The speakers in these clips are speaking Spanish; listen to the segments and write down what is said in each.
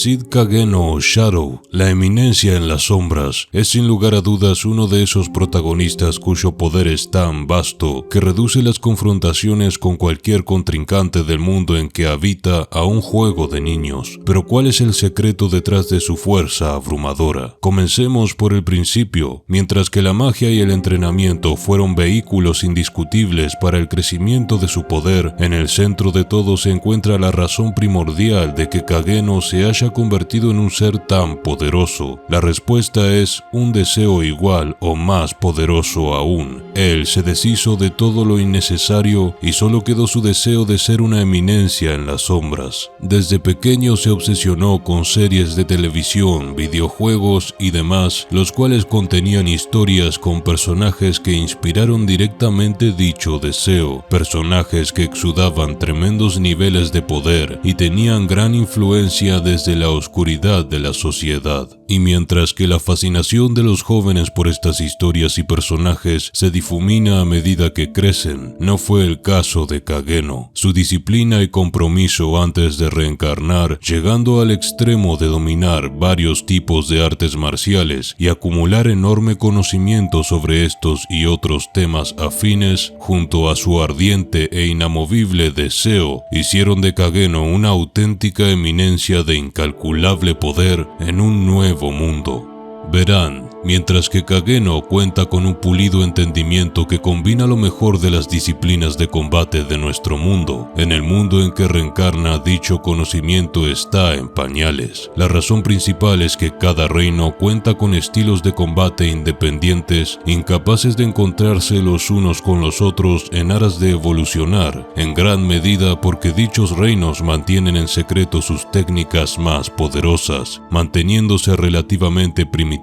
Sid Kageno o Shadow, la eminencia en las sombras, es sin lugar a dudas uno de esos protagonistas cuyo poder es tan vasto que reduce las confrontaciones con cualquier contrincante del mundo en que habita a un juego de niños. Pero ¿cuál es el secreto detrás de su fuerza abrumadora? Comencemos por el principio. Mientras que la magia y el entrenamiento fueron vehículos indiscutibles para el crecimiento de su poder, en el centro de todo se encuentra la razón primordial de que Kageno se haya convertido en un ser tan poderoso. La respuesta es un deseo igual o más poderoso aún. Él se deshizo de todo lo innecesario y solo quedó su deseo de ser una eminencia en las sombras. Desde pequeño se obsesionó con series de televisión, videojuegos y demás, los cuales contenían historias con personajes que inspiraron directamente dicho deseo, personajes que exudaban tremendos niveles de poder y tenían gran influencia desde la oscuridad de la sociedad. Y mientras que la fascinación de los jóvenes por estas historias y personajes se difumina a medida que crecen, no fue el caso de Kageno. Su disciplina y compromiso antes de reencarnar, llegando al extremo de dominar varios tipos de artes marciales y acumular enorme conocimiento sobre estos y otros temas afines, junto a su ardiente e inamovible deseo, hicieron de Kageno una auténtica eminencia de incalculable poder en un nuevo mundo. Verán, mientras que Kageno cuenta con un pulido entendimiento que combina lo mejor de las disciplinas de combate de nuestro mundo, en el mundo en que reencarna dicho conocimiento está en pañales. La razón principal es que cada reino cuenta con estilos de combate independientes, incapaces de encontrarse los unos con los otros en aras de evolucionar, en gran medida porque dichos reinos mantienen en secreto sus técnicas más poderosas, manteniéndose relativamente primitivos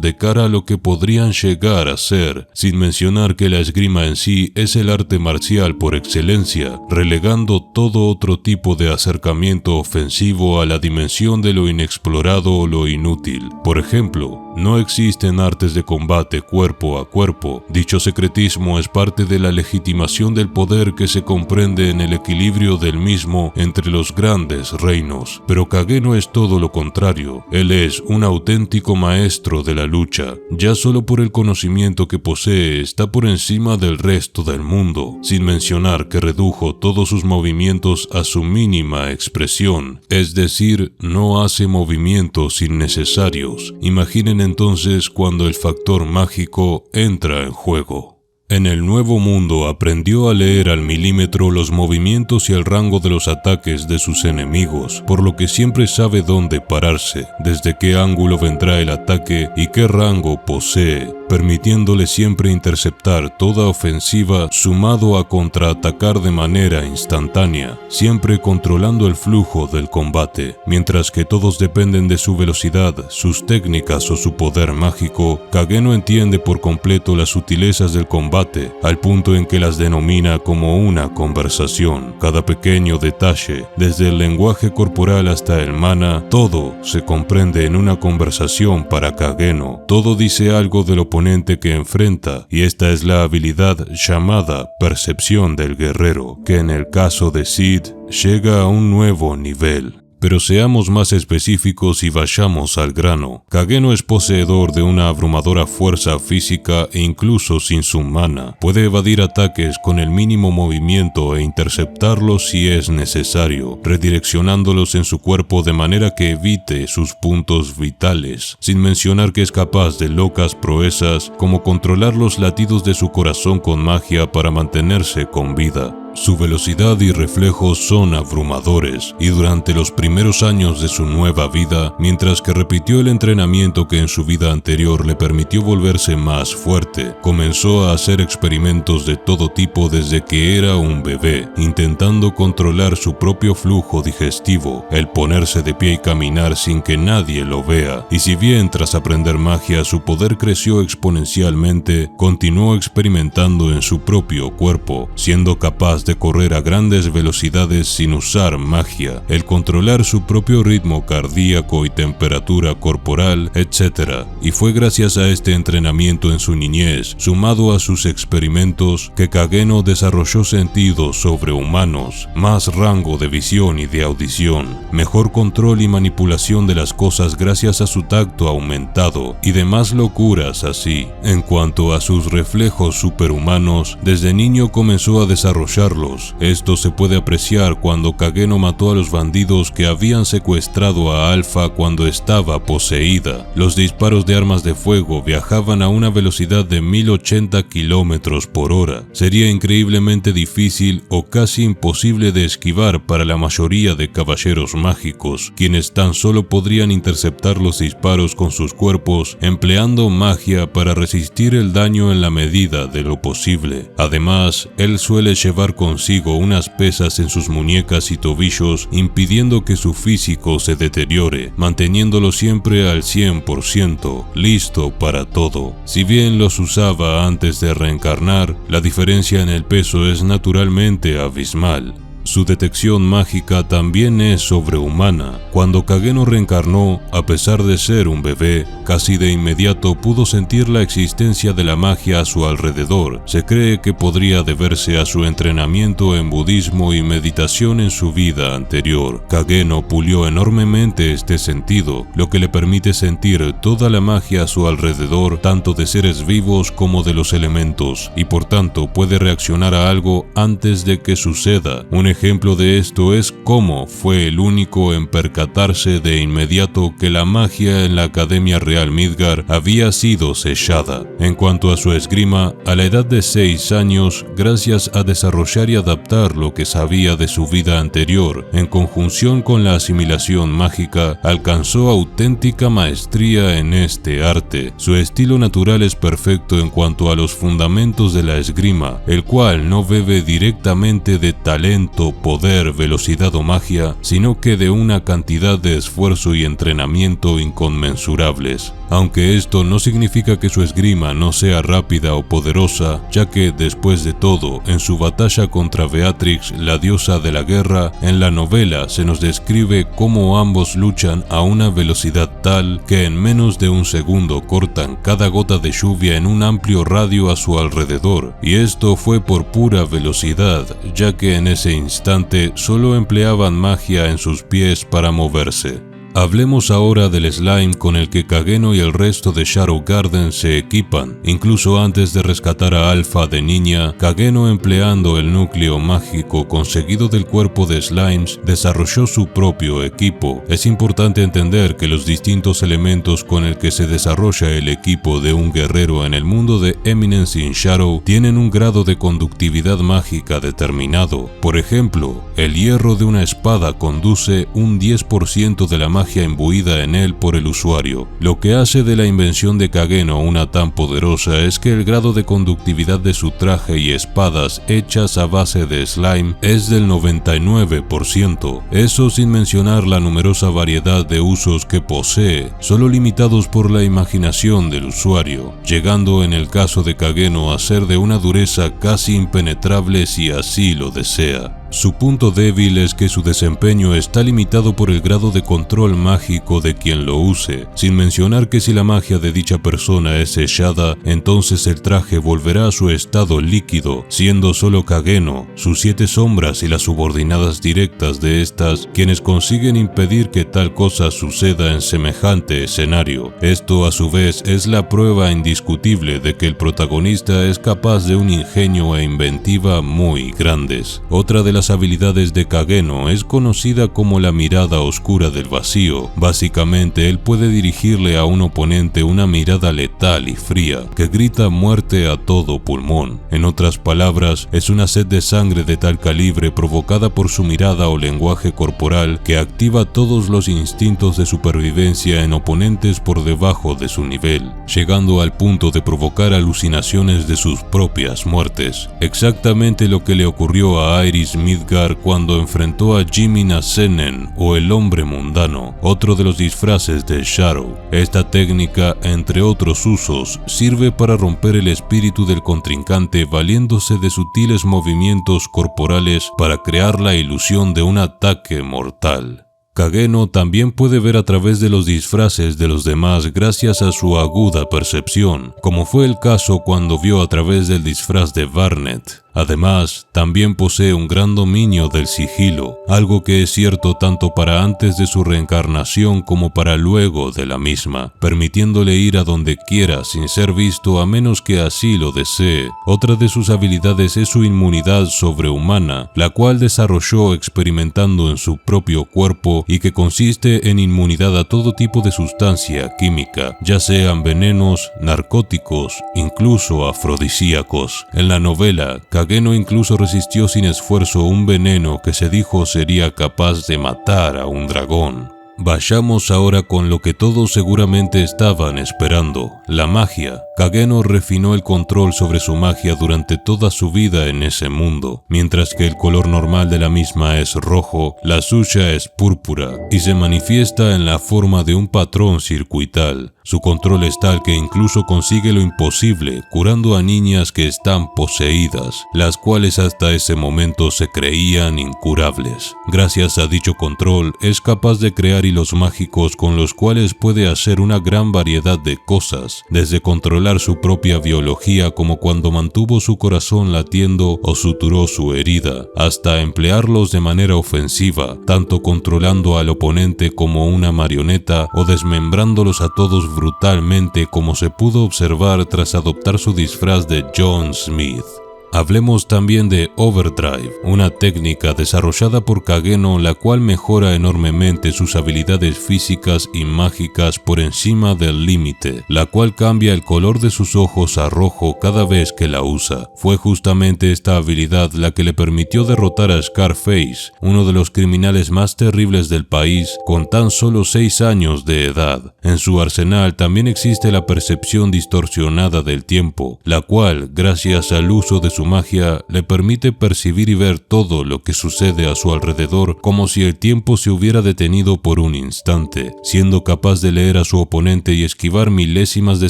de cara a lo que podrían llegar a ser, sin mencionar que la esgrima en sí es el arte marcial por excelencia, relegando todo otro tipo de acercamiento ofensivo a la dimensión de lo inexplorado o lo inútil. Por ejemplo, no existen artes de combate cuerpo a cuerpo. Dicho secretismo es parte de la legitimación del poder que se comprende en el equilibrio del mismo entre los grandes reinos. Pero Kageno es todo lo contrario. Él es un auténtico maestro de la lucha. Ya solo por el conocimiento que posee está por encima del resto del mundo, sin mencionar que redujo todos sus movimientos a su mínima expresión, es decir, no hace movimientos innecesarios. Imaginen entonces cuando el factor mágico entra en juego. En el nuevo mundo aprendió a leer al milímetro los movimientos y el rango de los ataques de sus enemigos, por lo que siempre sabe dónde pararse, desde qué ángulo vendrá el ataque y qué rango posee, permitiéndole siempre interceptar toda ofensiva sumado a contraatacar de manera instantánea, siempre controlando el flujo del combate. Mientras que todos dependen de su velocidad, sus técnicas o su poder mágico, Kageno entiende por completo las sutilezas del combate, al punto en que las denomina como una conversación. Cada pequeño detalle, desde el lenguaje corporal hasta el mana, todo se comprende en una conversación para Kageno. Todo dice algo del oponente que enfrenta, y esta es la habilidad llamada percepción del guerrero, que en el caso de Sid llega a un nuevo nivel. Pero seamos más específicos y vayamos al grano. Kageno es poseedor de una abrumadora fuerza física e incluso sin su mana. Puede evadir ataques con el mínimo movimiento e interceptarlos si es necesario, redireccionándolos en su cuerpo de manera que evite sus puntos vitales, sin mencionar que es capaz de locas proezas como controlar los latidos de su corazón con magia para mantenerse con vida. Su velocidad y reflejos son abrumadores, y durante los primeros años de su nueva vida, mientras que repitió el entrenamiento que en su vida anterior le permitió volverse más fuerte, comenzó a hacer experimentos de todo tipo desde que era un bebé, intentando controlar su propio flujo digestivo, el ponerse de pie y caminar sin que nadie lo vea, y si bien tras aprender magia su poder creció exponencialmente, continuó experimentando en su propio cuerpo, siendo capaz de correr a grandes velocidades sin usar magia, el controlar su propio ritmo cardíaco y temperatura corporal, etc. Y fue gracias a este entrenamiento en su niñez, sumado a sus experimentos, que Kageno desarrolló sentidos sobrehumanos, más rango de visión y de audición, mejor control y manipulación de las cosas gracias a su tacto aumentado y demás locuras así. En cuanto a sus reflejos superhumanos, desde niño comenzó a desarrollarlos. Esto se puede apreciar cuando Kageno mató a los bandidos que habían secuestrado a Alpha cuando estaba poseída. Los disparos de armas de fuego viajaban a una velocidad de 1080 kilómetros por hora. Sería increíblemente difícil o casi imposible de esquivar para la mayoría de caballeros mágicos, quienes tan solo podrían interceptar los disparos con sus cuerpos empleando magia para resistir el daño en la medida de lo posible. Además, él suele llevar consigo unas pesas en sus muñecas y tobillos, impidiendo que su físico se deteriore, manteniéndolo siempre al 100%, listo para todo. Si bien los usaba antes de reencarnar, la diferencia en el peso es naturalmente abismal. Su detección mágica también es sobrehumana. Cuando Kageno reencarnó, a pesar de ser un bebé, casi de inmediato pudo sentir la existencia de la magia a su alrededor. Se cree que podría deberse a su entrenamiento en budismo y meditación en su vida anterior. Kageno pulió enormemente este sentido, lo que le permite sentir toda la magia a su alrededor, tanto de seres vivos como de los elementos, y por tanto puede reaccionar a algo antes de que suceda. Un ejemplo de esto es cómo fue el único en percatarse de inmediato que la magia en la Academia Real Midgar había sido sellada. En cuanto a su esgrima, a la edad de 6 años, gracias a desarrollar y adaptar lo que sabía de su vida anterior, en conjunción con la asimilación mágica, alcanzó auténtica maestría en este arte. Su estilo natural es perfecto en cuanto a los fundamentos de la esgrima, el cual no bebe directamente de talento, poder, velocidad o magia, sino que de una cantidad de esfuerzo y entrenamiento inconmensurables. Aunque esto no significa que su esgrima no sea rápida o poderosa, ya que, después de todo, en su batalla contra Beatrix, la diosa de la guerra, en la novela se nos describe cómo ambos luchan a una velocidad tal que en menos de un segundo cortan cada gota de lluvia en un amplio radio a su alrededor, y esto fue por pura velocidad, ya que en ese instante solo empleaban magia en sus pies para moverse. Hablemos ahora del slime con el que Kageno y el resto de Shadow Garden se equipan. Incluso antes de rescatar a Alpha de niña, Kageno, empleando el núcleo mágico conseguido del cuerpo de slimes, desarrolló su propio equipo. Es importante entender que los distintos elementos con el que se desarrolla el equipo de un guerrero en el mundo de Eminence in Shadow tienen un grado de conductividad mágica determinado. Por ejemplo, el hierro de una espada conduce un 10% de la magia imbuida en él por el usuario. Lo que hace de la invención de Kageno una tan poderosa es que el grado de conductividad de su traje y espadas hechas a base de slime es del 99%. Eso sin mencionar la numerosa variedad de usos que posee, solo limitados por la imaginación del usuario, llegando en el caso de Kageno a ser de una dureza casi impenetrable si así lo desea. Su punto débil es que su desempeño está limitado por el grado de control mágico de quien lo use, sin mencionar que si la magia de dicha persona es sellada, entonces el traje volverá a su estado líquido, siendo solo Kageno, sus 7 sombras y las subordinadas directas de estas quienes consiguen impedir que tal cosa suceda en semejante escenario. Esto a su vez es la prueba indiscutible de que el protagonista es capaz de un ingenio e inventiva muy grandes. Otra de las habilidades de Kageno es conocida como la mirada oscura del vacío. Básicamente, él puede dirigirle a un oponente una mirada letal y fría, que grita muerte a todo pulmón. En otras palabras, es una sed de sangre de tal calibre provocada por su mirada o lenguaje corporal que activa todos los instintos de supervivencia en oponentes por debajo de su nivel, llegando al punto de provocar alucinaciones de sus propias muertes. Exactamente lo que le ocurrió a Iris Midgar cuando enfrentó a Jimmy Nassenen o el hombre mundano, otro de los disfraces de Shadow. Esta técnica, entre otros usos, sirve para romper el espíritu del contrincante valiéndose de sutiles movimientos corporales para crear la ilusión de un ataque mortal. Kageno también puede ver a través de los disfraces de los demás gracias a su aguda percepción, como fue el caso cuando vio a través del disfraz de Barnet. Además, también posee un gran dominio del sigilo, algo que es cierto tanto para antes de su reencarnación como para luego de la misma, permitiéndole ir a donde quiera sin ser visto a menos que así lo desee. Otra de sus habilidades es su inmunidad sobrehumana, la cual desarrolló experimentando en su propio cuerpo y que consiste en inmunidad a todo tipo de sustancia química, ya sean venenos, narcóticos, incluso afrodisíacos. En la novela, Kageno incluso resistió sin esfuerzo un veneno que se dijo sería capaz de matar a un dragón. Vayamos ahora con lo que todos seguramente estaban esperando, la magia. Kageno refinó el control sobre su magia durante toda su vida en ese mundo. Mientras que el color normal de la misma es rojo, la suya es púrpura y se manifiesta en la forma de un patrón circuital. Su control es tal que incluso consigue lo imposible, curando a niñas que están poseídas, las cuales hasta ese momento se creían incurables. Gracias a dicho control, es capaz de crear hilos mágicos con los cuales puede hacer una gran variedad de cosas, desde controlar su propia biología como cuando mantuvo su corazón latiendo o suturó su herida, hasta emplearlos de manera ofensiva, tanto controlando al oponente como una marioneta o desmembrándolos a todos brutalmente como se pudo observar tras adoptar su disfraz de John Smith. Hablemos también de Overdrive, una técnica desarrollada por Kageno la cual mejora enormemente sus habilidades físicas y mágicas por encima del límite, la cual cambia el color de sus ojos a rojo cada vez que la usa. Fue justamente esta habilidad la que le permitió derrotar a Scarface, uno de los criminales más terribles del país, con tan solo 6 años de edad. En su arsenal también existe la percepción distorsionada del tiempo, la cual, gracias al uso de su magia, le permite percibir y ver todo lo que sucede a su alrededor como si el tiempo se hubiera detenido por un instante, siendo capaz de leer a su oponente y esquivar milésimas de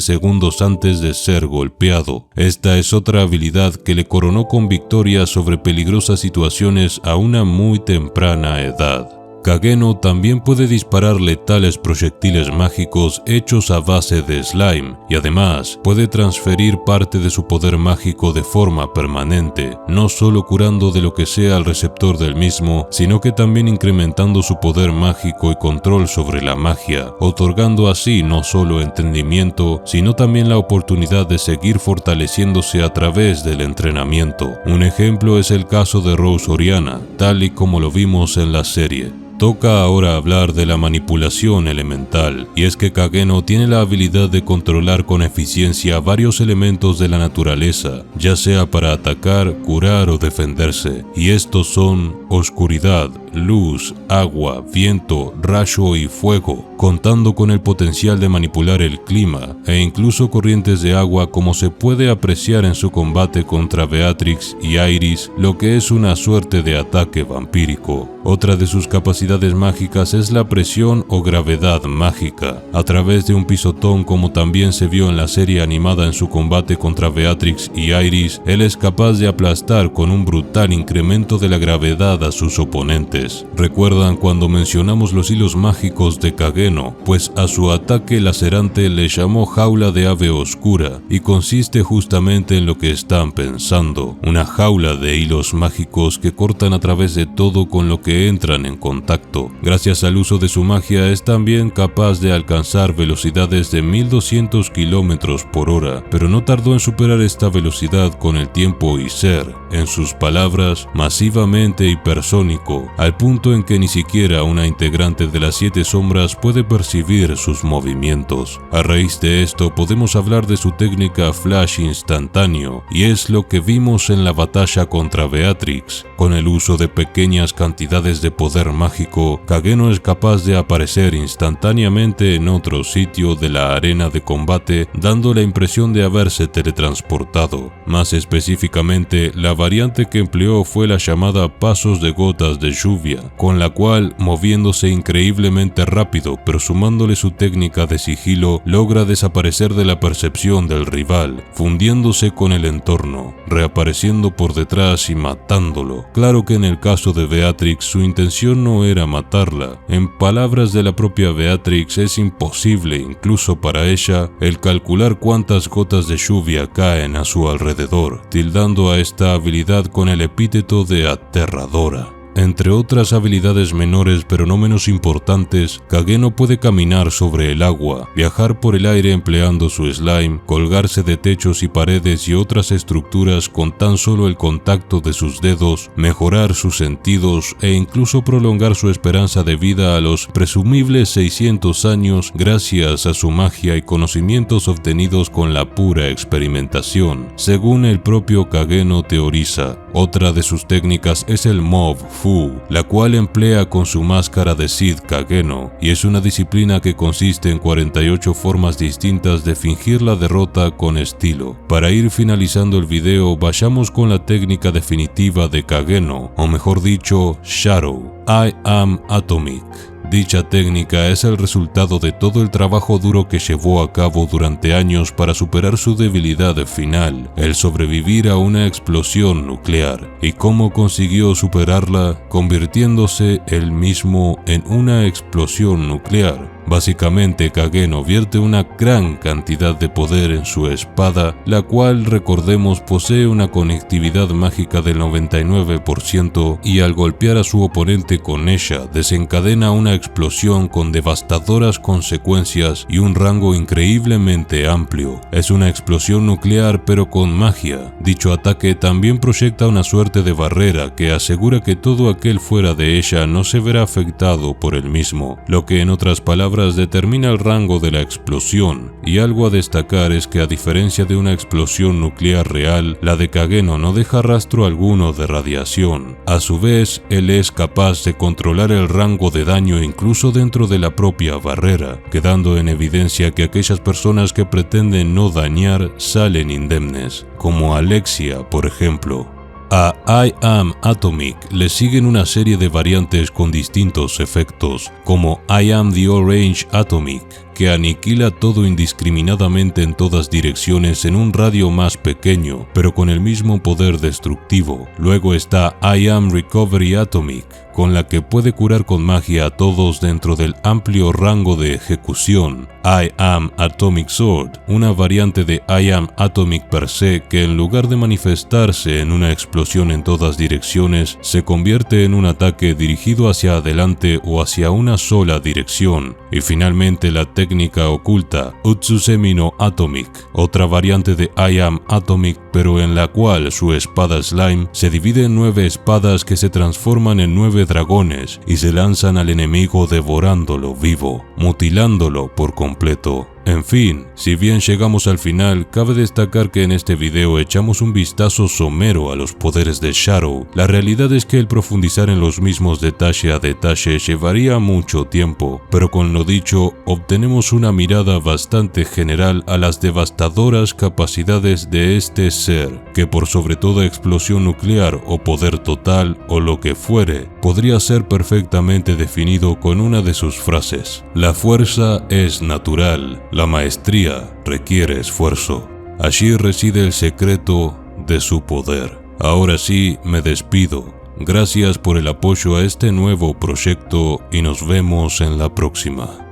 segundos antes de ser golpeado. Esta es otra habilidad que le coronó con victoria sobre peligrosas situaciones a una muy temprana edad. Kageno también puede disparar letales proyectiles mágicos hechos a base de slime y además puede transferir parte de su poder mágico de forma permanente, no solo curando de lo que sea al receptor del mismo, sino que también incrementando su poder mágico y control sobre la magia, otorgando así no solo entendimiento, sino también la oportunidad de seguir fortaleciéndose a través del entrenamiento. Un ejemplo es el caso de Rose Oriana, tal y como lo vimos en la serie. Toca ahora hablar de la manipulación elemental, y es que Kageno tiene la habilidad de controlar con eficiencia varios elementos de la naturaleza, ya sea para atacar, curar o defenderse, y estos son oscuridad, luz, agua, viento, rayo y fuego, contando con el potencial de manipular el clima e incluso corrientes de agua como se puede apreciar en su combate contra Beatrix y Iris, lo que es una suerte de ataque vampírico. Otra de sus capacidades mágicas es la presión o gravedad mágica. A través de un pisotón, como también se vio en la serie animada en su combate contra Beatrix y Iris, él es capaz de aplastar con un brutal incremento de la gravedad a sus oponentes. ¿Recuerdan cuando mencionamos los hilos mágicos de Kageno? Pues a su ataque lacerante le llamó jaula de ave oscura, y consiste justamente en lo que están pensando, una jaula de hilos mágicos que cortan a través de todo con lo que entran en contacto. Gracias al uso de su magia es también capaz de alcanzar velocidades de 1200 km por hora, pero no tardó en superar esta velocidad con el tiempo y ser, en sus palabras, masivamente y hipersónico, al punto en que ni siquiera una integrante de las 7 sombras puede percibir sus movimientos. A raíz de esto podemos hablar de su técnica flash instantáneo, y es lo que vimos en la batalla contra Beatrix. Con el uso de pequeñas cantidades de poder mágico, Kageno es capaz de aparecer instantáneamente en otro sitio de la arena de combate, dando la impresión de haberse teletransportado. Más específicamente, la variante que empleó fue la llamada pasos de gotas de lluvia, con la cual, moviéndose increíblemente rápido pero sumándole su técnica de sigilo, logra desaparecer de la percepción del rival, fundiéndose con el entorno, reapareciendo por detrás y matándolo. Claro que en el caso de Beatrix su intención no era matarla. En palabras de la propia Beatrix, es imposible, incluso para ella, el calcular cuántas gotas de lluvia caen a su alrededor, tildando a esta habilidad con el epíteto de aterradora. Entre otras habilidades menores pero no menos importantes, Kageno puede caminar sobre el agua, viajar por el aire empleando su slime, colgarse de techos y paredes y otras estructuras con tan solo el contacto de sus dedos, mejorar sus sentidos e incluso prolongar su esperanza de vida a los presumibles 600 años gracias a su magia y conocimientos obtenidos con la pura experimentación. Según el propio Kageno teoriza, otra de sus técnicas es el Mob Fu, la cual emplea con su máscara de Sid Kageno, y es una disciplina que consiste en 48 formas distintas de fingir la derrota con estilo. Para ir finalizando el video, vayamos con la técnica definitiva de Kageno, o mejor dicho, Shadow, I Am Atomic. Dicha técnica es el resultado de todo el trabajo duro que llevó a cabo durante años para superar su debilidad final, el sobrevivir a una explosión nuclear, y cómo consiguió superarla convirtiéndose él mismo en una explosión nuclear. Básicamente, Kageno vierte una gran cantidad de poder en su espada, la cual, recordemos, posee una conectividad mágica del 99% y al golpear a su oponente con ella, desencadena una explosión con devastadoras consecuencias y un rango increíblemente amplio. Es una explosión nuclear pero con magia. Dicho ataque también proyecta una suerte de barrera que asegura que todo aquel fuera de ella no se verá afectado por el mismo, lo que en otras palabras determina el rango de la explosión. Y algo a destacar es que a diferencia de una explosión nuclear real, la de Kageno no deja rastro alguno de radiación. A su vez, él es capaz de controlar el rango de daño incluso dentro de la propia barrera, quedando en evidencia que aquellas personas que pretenden no dañar salen indemnes, como Alexia, por ejemplo. A I Am Atomic le siguen una serie de variantes con distintos efectos, como I Am the Orange Atomic, que aniquila todo indiscriminadamente en todas direcciones en un radio más pequeño, pero con el mismo poder destructivo. Luego está I Am Recovery Atomic, con la que puede curar con magia a todos dentro del amplio rango de ejecución. I Am Atomic Sword, una variante de I Am Atomic per se que en lugar de manifestarse en una explosión en todas direcciones, se convierte en un ataque dirigido hacia adelante o hacia una sola dirección. Y finalmente la técnica oculta Utsusemi no Atomic, otra variante de I Am Atomic pero en la cual su espada Slime se divide en 9 espadas que se transforman en 9 dragones y se lanzan al enemigo devorándolo vivo, mutilándolo por completo. En fin, si bien llegamos al final, cabe destacar que en este video echamos un vistazo somero a los poderes de Shadow. La realidad es que el profundizar en los mismos detalle a detalle llevaría mucho tiempo, pero con lo dicho, obtenemos una mirada bastante general a las devastadoras capacidades de este ser, que por sobre toda explosión nuclear o poder total o lo que fuere, podría ser perfectamente definido con una de sus frases: la fuerza es natural. La maestría requiere esfuerzo. Allí reside el secreto de su poder. Ahora sí, me despido. Gracias por el apoyo a este nuevo proyecto y nos vemos en la próxima.